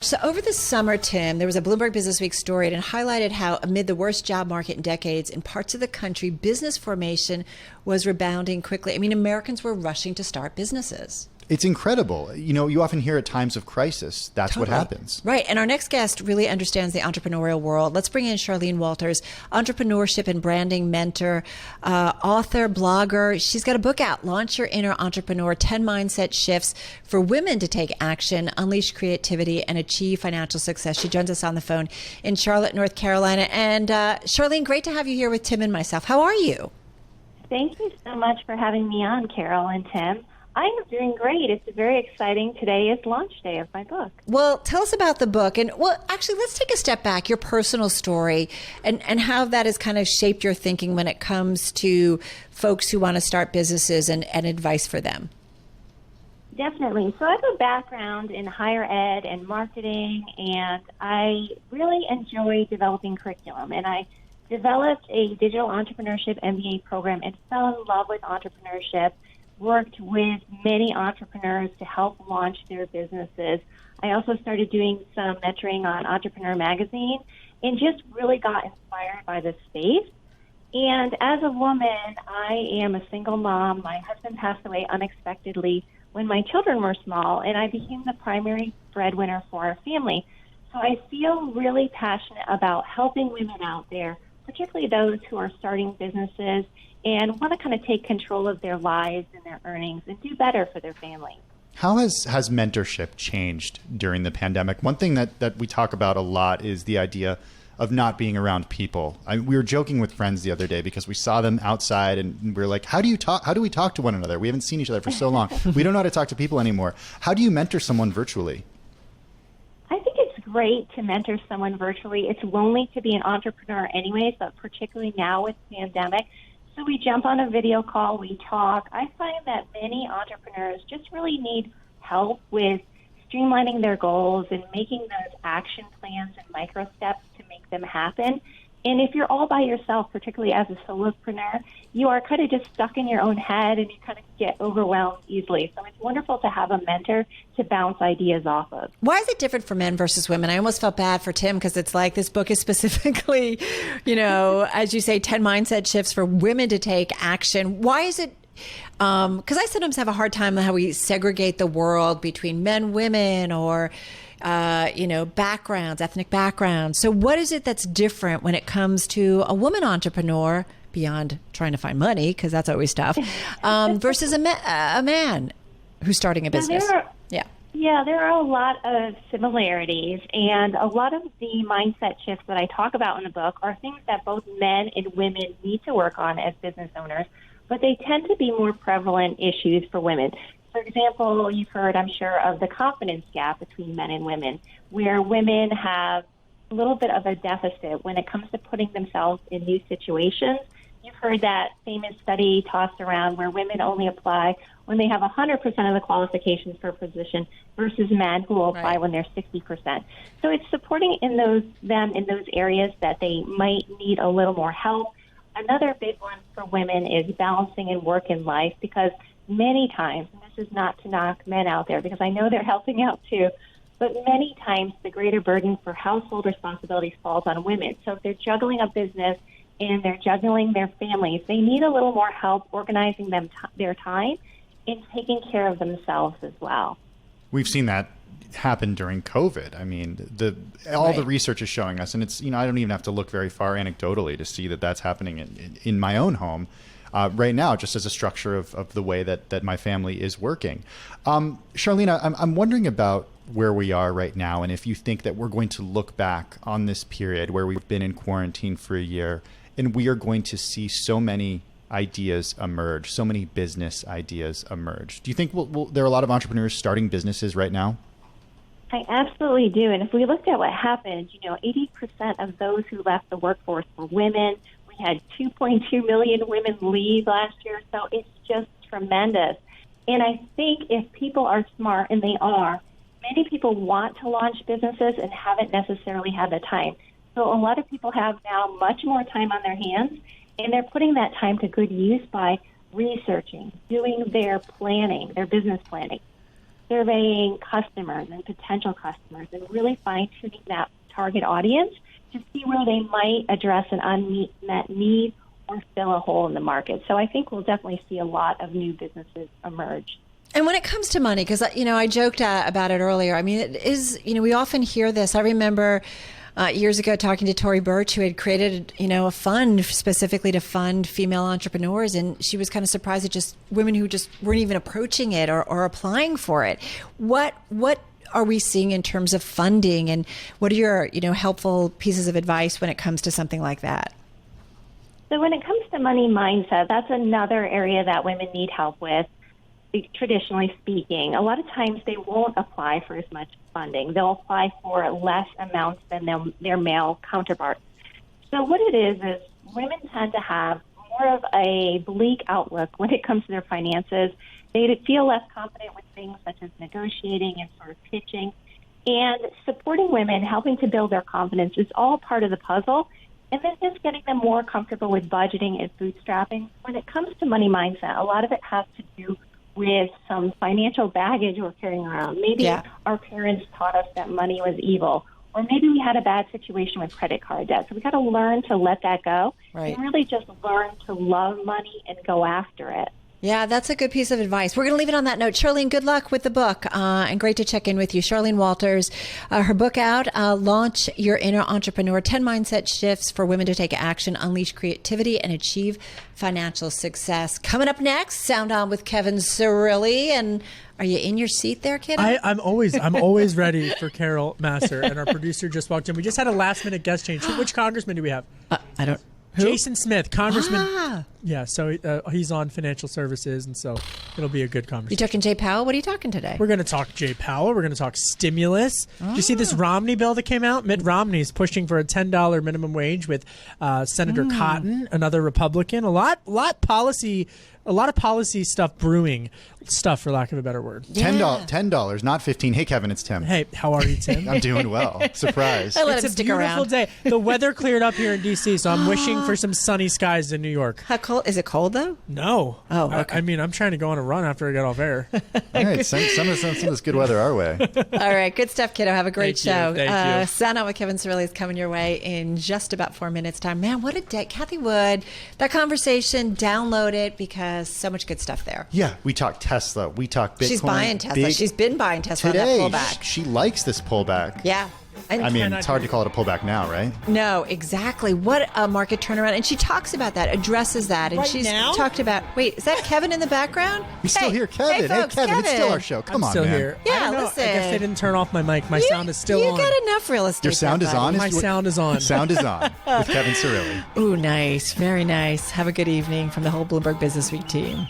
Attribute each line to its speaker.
Speaker 1: So over the summer, Tim, there was a Bloomberg Businessweek story and it highlighted how amid the worst job market in decades in parts of the country, business formation was rebounding quickly. I mean, Americans were rushing to start businesses.
Speaker 2: It's incredible. You know, you often hear at times of crisis, that's
Speaker 1: Totally.
Speaker 2: what happens.
Speaker 1: Right. And our next guest really understands the entrepreneurial world. Let's bring in Charlene Walters, entrepreneurship and branding mentor, author, blogger. She's got a book out, Launch Your Inner Entrepreneur, 10 Mindset Shifts for Women to Take Action, Unleash Creativity, and Achieve Financial Success. She joins us on the phone in Charlotte, North Carolina. And Charlene, great to have you here with Tim and myself. How are you?
Speaker 3: Thank you so much for having me on, Carol and Tim. I am doing great. It's very exciting. Today is launch day of my book.
Speaker 1: Well, tell us about the book. And well, actually, let's take a step back, your personal story and how that has kind of shaped your thinking when it comes to folks who want to start businesses and advice for them.
Speaker 3: Definitely. So I have a background in higher ed and marketing, and I really enjoy developing curriculum. And I developed a digital entrepreneurship MBA program and fell in love with entrepreneurship. Worked with many entrepreneurs to help launch their businesses. I also started doing some mentoring on Entrepreneur Magazine and just really got inspired by the space. And as a woman, I am a single mom. My husband passed away unexpectedly when my children were small, and I became the primary breadwinner for our family. So I feel really passionate about helping women out there, particularly those who are starting businesses and want to kind of take control of their lives and their earnings and do better for their family.
Speaker 2: How has mentorship changed during the pandemic? One thing that we talk about a lot is the idea of not being around people. We were joking with friends the other day because we saw them outside and we were like, how do we talk to one another? We haven't seen each other for so long. We don't know how to talk to people anymore. How do you mentor someone virtually?
Speaker 3: I think it's great to mentor someone virtually. It's lonely to be an entrepreneur anyways, but particularly now with the pandemic. So we jump on a video call, we talk. I find that many entrepreneurs just really need help with streamlining their goals and making those action plans and micro steps to make them happen. And if you're all by yourself, particularly as a solopreneur, you are kind of just stuck in your own head and you kind of get overwhelmed easily. So it's wonderful to have a mentor to bounce ideas off of.
Speaker 1: Why is it different for men versus women? I almost felt bad for Tim because it's like this book is specifically, as you say, 10 mindset shifts for women to take action. Why is it? Because I sometimes have a hard time on how we segregate the world between men, women, or backgrounds, ethnic backgrounds. So what is it that's different when it comes to a woman entrepreneur, beyond trying to find money, because that's always tough, versus a man who's starting a business?
Speaker 3: Yeah, there are a lot of similarities, and a lot of the mindset shifts that I talk about in the book are things that both men and women need to work on as business owners, but they tend to be more prevalent issues for women. For example, you've heard, I'm sure, of the confidence gap between men and women, where women have a little bit of a deficit when it comes to putting themselves in new situations. You've heard that famous study tossed around where women only apply when they have 100% of the qualifications for a position versus men who will apply when they're 60%. So it's supporting them in those areas that they might need a little more help. Another big one for women is balancing in work and life, because many times, and this is not to knock men out there because I know they're helping out too, but many times the greater burden for household responsibilities falls on women. So if they're juggling a business and they're juggling their families, they need a little more help organizing their time and taking care of themselves as well.
Speaker 2: We've seen that happen during COVID. I mean, all the research is showing us, and it's, I don't even have to look very far anecdotally to see that that's happening in my own home. Right now, just as a structure of the way that my family is working. Charlene, I'm wondering about where we are right now, and if you think that we're going to look back on this period where we've been in quarantine for a year, and we are going to see so many ideas emerge, so many business ideas emerge. Do you think there are a lot of entrepreneurs starting businesses right now?
Speaker 3: I absolutely do. And if we looked at what happened, 80% of those who left the workforce were women. We had 2.2 million women leave last year. So it's just tremendous. And I think if people are smart, and they are, many people want to launch businesses and haven't necessarily had the time. So a lot of people have now much more time on their hands, and they're putting that time to good use by researching, doing their planning, their business planning. surveying customers and potential customers and really fine-tuning that target audience to see where they might address an unmet need or fill a hole in the market. So I think we'll definitely see a lot of new businesses emerge.
Speaker 1: And when it comes to money, because, I joked about it earlier. I mean, it is, we often hear this. I remember years ago talking to Tory Burch, who had created, a fund specifically to fund female entrepreneurs. And she was kind of surprised at just women who just weren't even approaching it or applying for it. What are we seeing in terms of funding, and what are your, helpful pieces of advice when it comes to something like that?
Speaker 3: So when it comes to money mindset, that's another area that women need help with. Traditionally speaking, a lot of times they won't apply for as much funding. They'll apply for less amounts than their male counterparts. So what it is women tend to have more of a bleak outlook when it comes to their finances. They feel less confident with things such as negotiating and sort of pitching. And supporting women, helping to build their confidence is all part of the puzzle. And then just getting them more comfortable with budgeting and bootstrapping. When it comes to money mindset, a lot of it has to do with some financial baggage we're carrying around. Maybe our parents taught us that money was evil, or maybe we had a bad situation with credit card debt. So we got to learn to let that go and really just learn to love money and go after it.
Speaker 1: Yeah, that's a good piece of advice. We're going to leave it on that note. Charlene, good luck with the book, and great to check in with you. Charlene Walters, her book out, Launch Your Inner Entrepreneur, 10 Mindset Shifts for Women to Take Action, Unleash Creativity, and Achieve Financial Success. Coming up next, Sound On with Kevin Cirilli. And are you in your seat there, kid?
Speaker 4: I'm always ready for Carol Masser, and our producer just walked in. We just had a last-minute guest change. Which congressman do we have?
Speaker 1: I don't... Who?
Speaker 4: Jason Smith, congressman. Yeah, so he's on financial services, and so it'll be a good conversation.
Speaker 1: You talking Jay Powell? What are you talking today?
Speaker 4: We're going to talk Jay Powell. We're going to talk stimulus. Did you see this Romney bill that came out? Mitt Romney's pushing for a $10 minimum wage with Senator Cotton, another Republican. A lot of policy stuff brewing. Stuff, for lack of a better word.
Speaker 2: $10, not 15. Hey, Kevin, it's Tim.
Speaker 4: Hey, how are you, Tim?
Speaker 2: I'm doing well. Surprise.
Speaker 1: I let
Speaker 4: It's
Speaker 1: him
Speaker 4: a
Speaker 1: stick
Speaker 4: beautiful
Speaker 1: around.
Speaker 4: day. The weather cleared up here in D.C., so I'm wishing for some sunny skies in New York.
Speaker 1: How cold? Is it cold, though?
Speaker 4: No.
Speaker 1: Oh, okay.
Speaker 4: I mean, I'm trying to go on a run after I get off air.
Speaker 2: All right, send us some of this good weather our way.
Speaker 1: All right. Good stuff, kiddo. Have a great show.
Speaker 4: Thank you.
Speaker 1: Sound On with Kevin Cirilli is coming your way in just about 4 minutes' time. Man, what a day. Kathy Wood, that conversation, download it because so much good stuff there.
Speaker 2: Yeah, we talk Tesla. We talk Bitcoin.
Speaker 1: She's buying Tesla. She's been buying Tesla
Speaker 2: Today,
Speaker 1: on that pullback.
Speaker 2: she likes this pullback.
Speaker 1: Yeah.
Speaker 2: I mean, it's hard to call it a pullback now, right?
Speaker 1: No, exactly. What a market turnaround. And she talks about that, addresses that. And
Speaker 4: Right
Speaker 1: she's
Speaker 4: now?
Speaker 1: talked about, wait, is that Kevin in the background?
Speaker 2: We still hear Kevin.
Speaker 1: Hey, folks,
Speaker 2: Kevin, it's still our show. Come
Speaker 4: I'm
Speaker 2: on,
Speaker 4: still
Speaker 2: man.
Speaker 4: here.
Speaker 1: Yeah,
Speaker 4: I don't know.
Speaker 1: listen.
Speaker 4: I guess they didn't turn off my mic. My sound is still on.
Speaker 1: You got enough real estate.
Speaker 2: Your sound
Speaker 1: there,
Speaker 2: is
Speaker 1: buddy.
Speaker 2: on?
Speaker 4: My sound is on.
Speaker 2: Sound is on with Kevin Cirilli.
Speaker 1: Ooh, nice. Very nice. Have a good evening from the whole Bloomberg Business Week team.